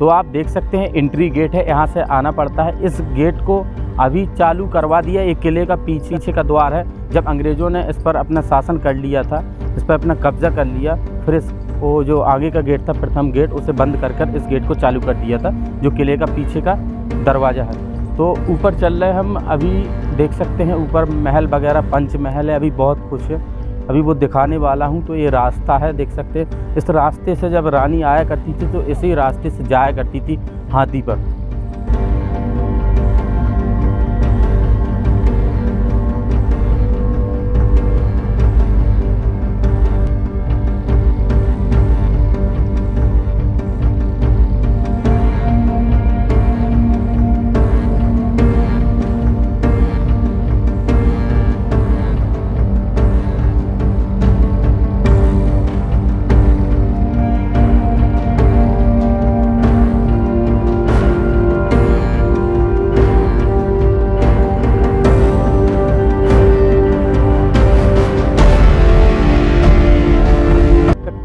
तो आप देख सकते हैं एंट्री गेट है, यहाँ से आना पड़ता है। इस गेट को अभी चालू करवा दिया। एक किले का पीछे का द्वार है। जब अंग्रेज़ों ने इस पर अपना शासन कर लिया था, इस पर अपना कब्जा कर लिया, फिर वो जो आगे का गेट था, प्रथम गेट, उसे बंद कर इस गेट को चालू कर दिया था, जो किले का पीछे का दरवाज़ा है। तो ऊपर चल रहे हम, अभी देख सकते हैं ऊपर महल वगैरह, पंच महल है, अभी बहुत कुछ है, अभी वो दिखाने वाला हूँ। तो ये रास्ता है, देख सकते हैं। इस रास्ते से जब रानी आया करती थी तो इसी रास्ते से जाया करती थी हाथी पर।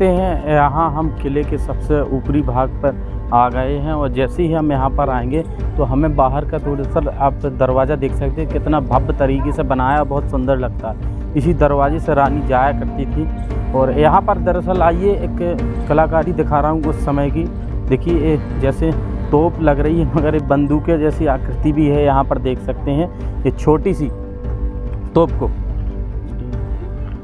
हैं यहाँ हम किले के सबसे ऊपरी भाग पर आ गए हैं, और जैसे ही हम यहाँ पर आएंगे तो हमें बाहर का थोड़ा सा आप दरवाज़ा देख सकते हैं, कितना भव्य तरीके से बनाया, बहुत सुंदर लगता है। इसी दरवाजे से रानी जाया करती थी। और यहाँ पर दरअसल आइए एक कलाकारी दिखा रहा हूँ उस समय की। देखिए जैसे तोप लग रही है, मगर एक बंदूकें जैसी आकृति भी है, यहाँ पर देख सकते हैं। ये छोटी सी तोप को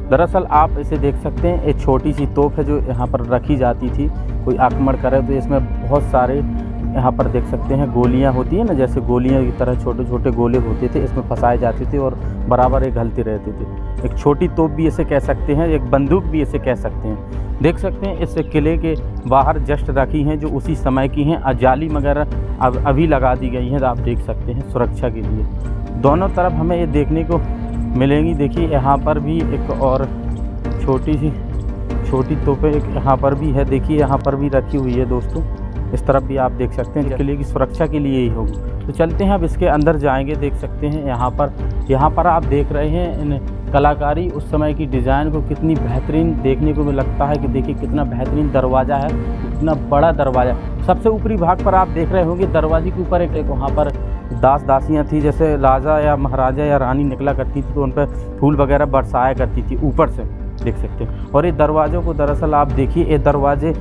दरअसल आप इसे देख सकते हैं, एक छोटी सी तोप है जो यहाँ पर रखी जाती थी। कोई आक्रमण करे तो इसमें बहुत सारे यहाँ पर देख सकते हैं गोलियाँ होती हैं ना, जैसे गोलियाँ की तरह छोटे छोटे गोले होते थे, इसमें फंसाए जाते थे और बराबर एक घलते रहते थे। एक छोटी तोप भी इसे कह सकते हैं, एक बंदूक भी इसे कह सकते हैं। देख सकते हैं इस किले के बाहर जस्ट रखी हैं जो उसी समय की हैं। जाली वगैरह अभी लगा दी गई हैं, तो आप देख सकते हैं सुरक्षा के लिए। दोनों तरफ हमें ये देखने को मिलेंगी। देखिए यहाँ पर भी एक और छोटी तोपें एक यहाँ पर भी है, देखिए यहाँ पर भी रखी हुई है दोस्तों। इस तरफ भी आप देख सकते हैं, किले की सुरक्षा के लिए ही होगी। तो चलते हैं अब इसके अंदर जाएंगे। देख सकते हैं यहाँ पर आप देख रहे हैं इन कलाकारी, उस समय की डिज़ाइन को कितनी बेहतरीन देखने को लगता है कि देखिए कितना बेहतरीन दरवाज़ा है, कितना बड़ा दरवाज़ा। सबसे ऊपरी भाग पर आप देख रहे होंगे दरवाजे के ऊपर एक वहाँ पर दासियाँ थी, जैसे राजा या महाराजा या रानी निकला करती थी तो उन पर फूल वगैरह बरसाया करती थी ऊपर से, देख सकते हैं। और ये दरवाज़ों को दरअसल आप देखिए, ये दरवाजे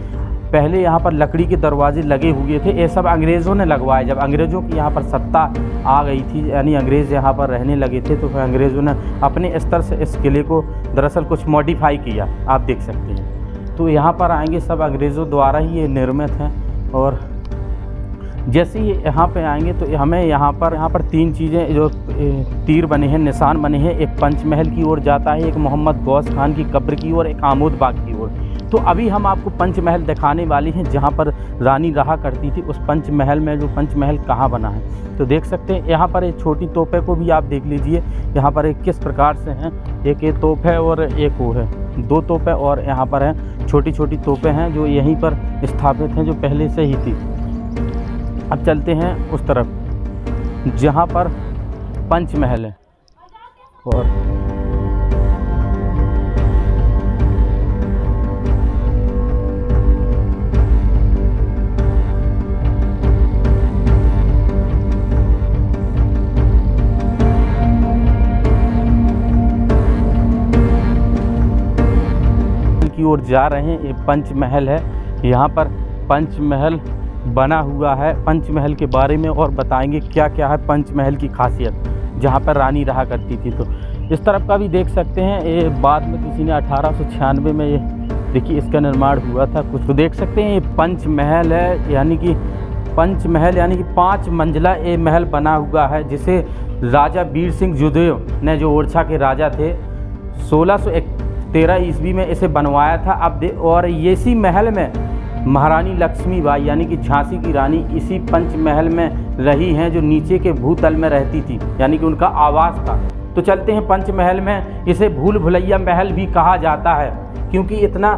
पहले यहाँ पर लकड़ी के दरवाजे लगे हुए थे, ये सब अंग्रेज़ों ने लगवाए। जब अंग्रेज़ों की यहाँ पर सत्ता आ गई थी, यानी अंग्रेज़ यहाँ पर रहने लगे थे, तो फिर अंग्रेज़ों ने अपने स्तर से इस किले को दरअसल कुछ मॉडिफाई किया, आप देख सकते हैं। तो यहाँ पर आएंगे सब अंग्रेज़ों द्वारा ही ये निर्मित हैं। और जैसे ही यहाँ पे आएंगे तो हमें यहाँ पर तीन चीज़ें जो तीर बने हैं, निशान बने हैं, एक पंचमहल की ओर जाता है, एक मोहम्मद गौस खान की कब्र की ओर, एक आमोद बाग की ओर। तो अभी हम आपको पंचमहल दिखाने वाले हैं जहाँ पर रानी रहा करती थी। उस पंचमहल में जो पंचमहल कहाँ बना है तो देख सकते हैं। यहाँ पर एक छोटी तोपे को भी आप देख लीजिए, यहाँ पर एक किस प्रकार से हैं। एक ये तोप है और एक वो है, दो तोपें और यहाँ पर हैं, छोटी छोटी तोपें हैं जो यहीं पर स्थापित हैं, जो पहले से ही थी। अब चलते हैं उस तरफ जहाँ पर पंचमहल है। और की ओर जा रहे हैं, ये पंचमहल है। यहाँ पर पंचमहल बना हुआ है। पंचमहल के बारे में और बताएंगे क्या क्या है पंचमहल की खासियत, जहाँ पर रानी रहा करती थी। तो इस तरफ का भी देख सकते हैं, ये बाद में किसी ने 1896 में ये देखिए इसका निर्माण हुआ था कुछ। तो देख सकते हैं ये पंचमहल है, यानी कि पंचमहल यानी कि 5 मंजिला ये महल बना हुआ है, जिसे राजा वीर सिंह जोधेव ने, जो ओरछा के राजा थे, 1613 ईस्वी में इसे बनवाया था। अब और इसी महल में महारानी लक्ष्मीबाई यानी कि झांसी की रानी इसी पंचमहल में रही हैं, जो नीचे के भूतल में रहती थी, यानी कि उनका आवास था। तो चलते हैं पंचमहल में। इसे भूल भुलैया महल भी कहा जाता है क्योंकि इतना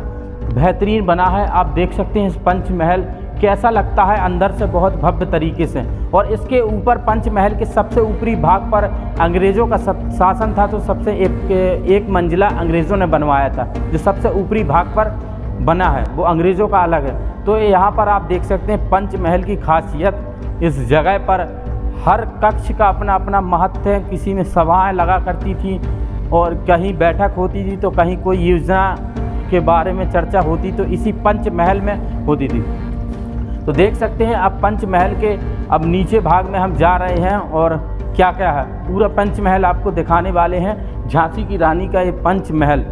बेहतरीन बना है। आप देख सकते हैं इस पंचमहल कैसा लगता है अंदर से, बहुत भव्य तरीके से। और इसके ऊपर पंचमहल के सबसे ऊपरी भाग पर अंग्रेज़ों का शासन था, तो सबसे एक मंजिला अंग्रेज़ों ने बनवाया था, जो सबसे ऊपरी भाग पर बना है वो अंग्रेज़ों का अलग है। तो यहाँ पर आप देख सकते हैं पंचमहल की खासियत, इस जगह पर हर कक्ष का अपना अपना महत्व है। किसी में सभाएं लगा करती थी और कहीं बैठक होती थी तो कहीं कोई योजना के बारे में चर्चा होती तो इसी पंचमहल में होती थी। तो देख सकते हैं अब पंचमहल के अब नीचे भाग में हम जा रहे हैं और क्या क्या है पूरा पंचमहल आपको दिखाने वाले हैं। झांसी की रानी का ये पंचमहल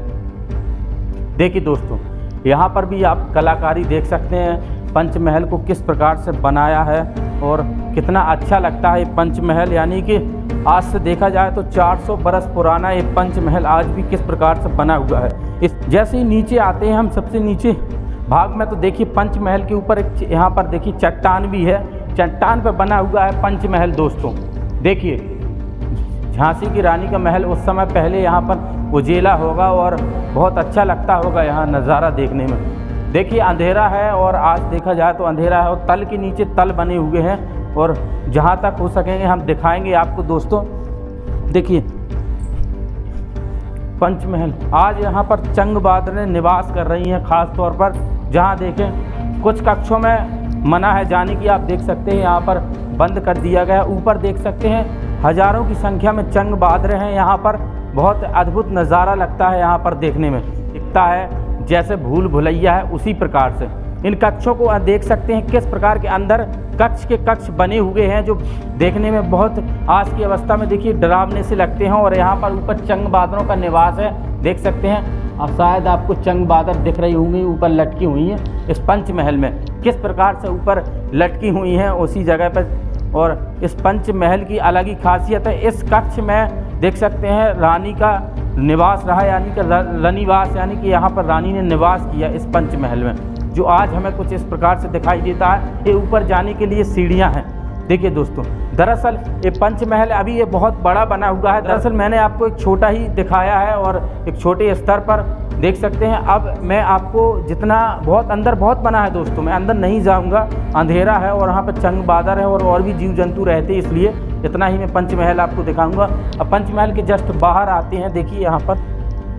देखिए दोस्तों, यहाँ पर भी आप कलाकारी देख सकते हैं पंचमहल को किस प्रकार से बनाया है और कितना अच्छा लगता है ये पंचमहल। यानी कि आज से देखा जाए तो 400 बरस पुराना ये पंचमहल आज भी किस प्रकार से बना हुआ है। इस जैसे ही नीचे आते हैं हम सबसे नीचे भाग में तो देखिए पंचमहल के ऊपर एक यहाँ पर देखिए चट्टान भी है, चट्टान पर बना हुआ है पंचमहल दोस्तों। देखिए झांसी की रानी का महल उस समय पहले यहाँ पर उजेला होगा और बहुत अच्छा लगता होगा यहाँ नज़ारा देखने में। देखिए अंधेरा है और आज देखा जाए तो अंधेरा है और तल के नीचे तल बने हुए हैं और जहाँ तक हो सकेंगे हम दिखाएंगे आपको दोस्तों। देखिए पंचमहल आज यहाँ पर चंग बहादुरें निवास कर रही हैं, ख़ास तौर पर जहाँ देखें कुछ कक्षों में मना है जाने की, आप देख सकते हैं यहाँ पर बंद कर दिया गया। ऊपर देख सकते हैं हज़ारों की संख्या में चंग बहादुर हैं यहाँ पर। बहुत अद्भुत नज़ारा लगता है यहाँ पर देखने में, दिखता है जैसे भूल भुलैया है उसी प्रकार से। इन कक्षों को देख सकते हैं किस प्रकार के अंदर कक्ष के कक्ष बने हुए हैं जो देखने में बहुत आज की अवस्था में देखिए डरावने से लगते हैं। और यहाँ पर ऊपर चंग बहादुरों का निवास है, देख सकते हैं। अब शायद आपको चंग बहादुर दिख रही होंगी ऊपर लटकी हुई हैं इस पंचमहल में, किस प्रकार से ऊपर लटकी हुई हैं उसी जगह पर। और इस पंचमहल की अलग ही खासियत है। इस कक्ष में देख सकते हैं रानी का निवास रहा, यानी कि रनिवास, यानी कि यहाँ पर रानी ने निवास किया इस पंचमहल में, जो आज हमें कुछ इस प्रकार से दिखाई देता है। ये ऊपर जाने के लिए सीढ़ियाँ हैं। देखिए दोस्तों, दरअसल ये पंचमहल अभी ये बहुत बड़ा बना हुआ है। दरअसल मैंने आपको एक छोटा ही दिखाया है और एक छोटे स्तर पर देख सकते हैं। अब मैं आपको जितना बहुत अंदर बहुत बना है दोस्तों, मैं अंदर नहीं जाऊंगा, अंधेरा है और वहाँ पर चंग बहादुर है और भी जीव जंतु रहते, इसलिए इतना ही मैं पंचमहल आपको दिखाऊंगा। अब पंचमहल के जस्ट बाहर आते हैं। देखिए यहाँ पर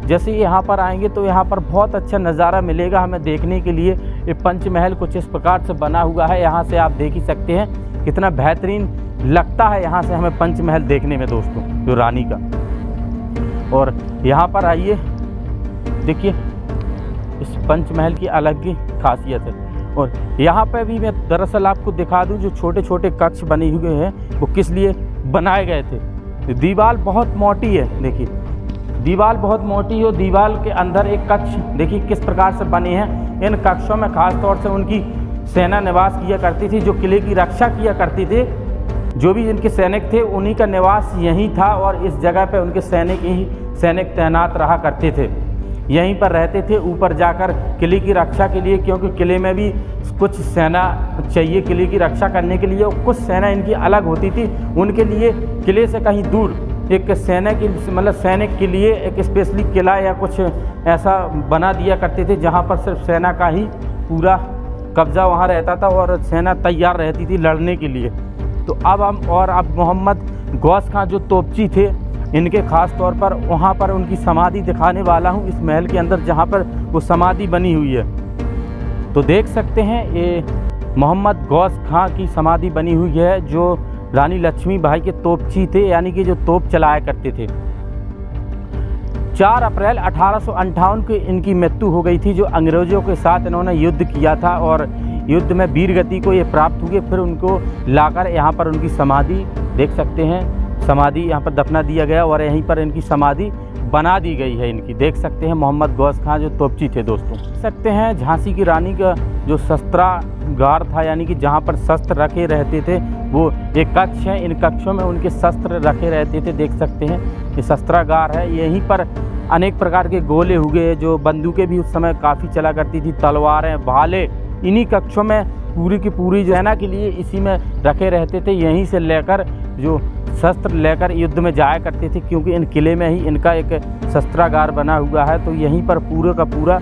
जैसे ही यहाँ पर आएंगे तो यहाँ पर बहुत अच्छा नज़ारा मिलेगा हमें देखने के लिए। ये पंचमहल कुछ इस प्रकार से बना हुआ है, यहाँ से आप देख ही सकते हैं कितना बेहतरीन लगता है यहाँ से हमें पंचमहल देखने में दोस्तों, जो रानी का। और यहाँ पर आइए, देखिए इस पंचमहल की अलग ही खासियत है। और यहाँ पे भी मैं दरअसल आपको दिखा दूँ जो छोटे छोटे कक्ष बने हुए हैं वो किस लिए बनाए गए थे। दीवार बहुत मोटी है, देखिए दीवार बहुत मोटी है। दीवार के अंदर एक कक्ष देखिए किस प्रकार से बने हैं। इन कक्षों में खास तौर से उनकी सेना निवास किया करती थी, जो किले की रक्षा किया करती थी। जो भी इनके सैनिक थे उन्हीं का निवास यहीं था और इस जगह पे उनके सैनिक तैनात रहा करते थे, यहीं पर रहते थे। ऊपर जाकर किले की रक्षा के लिए, क्योंकि किले में भी कुछ सेना चाहिए किले की रक्षा करने के लिए, और कुछ सेना इनकी अलग होती थी। उनके लिए किले से कहीं दूर एक सैनिक के लिए एक स्पेशली किला या कुछ ऐसा बना दिया करते थे, जहाँ पर सिर्फ सेना का ही पूरा कब्जा वहाँ रहता था और सेना तैयार रहती थी लड़ने के लिए। तो अब मोहम्मद गौस खां जो तोपची थे, इनके ख़ास तौर पर वहाँ पर उनकी समाधि दिखाने वाला हूँ इस महल के अंदर, जहाँ पर वो समाधि बनी हुई है। तो देख सकते हैं ये मोहम्मद गौस खां की समाधि बनी हुई है, जो रानी लक्ष्मीबाई के तोपची थे, यानी कि जो तोप चलाया करते थे। 4 अप्रैल 1858 को इनकी मृत्यु हो गई थी, जो अंग्रेज़ों के साथ इन्होंने युद्ध किया था और युद्ध में वीरगति को ये प्राप्त हुए। फिर उनको लाकर यहाँ पर उनकी समाधि देख सकते हैं, समाधि यहाँ पर दफना दिया गया और यहीं पर इनकी समाधि बना दी गई है इनकी। देख सकते हैं मोहम्मद गौस खां जो तोपची थे दोस्तों। देख सकते हैं झांसी की रानी का जो शस्त्रागार था, यानी कि जहाँ पर शस्त्र रखे रहते थे, वो एक कक्ष है। इन कक्षों में उनके शस्त्र रखे रहते थे, देख सकते हैं ये शस्त्रागार है। यहीं पर अनेक प्रकार के गोले हुए, जो बंदूकें भी उस समय काफ़ी चला करती थी, तलवारें, भाले, इन्हीं कक्षों में पूरी की पूरी सेना के लिए इसी में रखे रहते थे। यहीं से लेकर जो शस्त्र लेकर युद्ध में जाया करते थे, क्योंकि इन किले में ही इनका एक शस्त्रागार बना हुआ है। तो यहीं पर पूरे का पूरा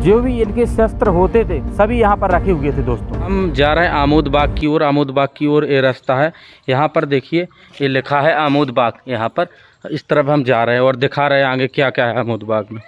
जो भी इनके शस्त्र होते थे सभी यहाँ पर रखे हुए थे दोस्तों। हम जा रहे हैं आमोद बाग की ओर। आमोद बाग की ओर ये रास्ता है, यहाँ पर देखिए ये लिखा है आमोद बाग। यहाँ पर इस तरफ हम जा रहे हैं और दिखा रहे हैं आगे क्या क्या है आमोद बाग में।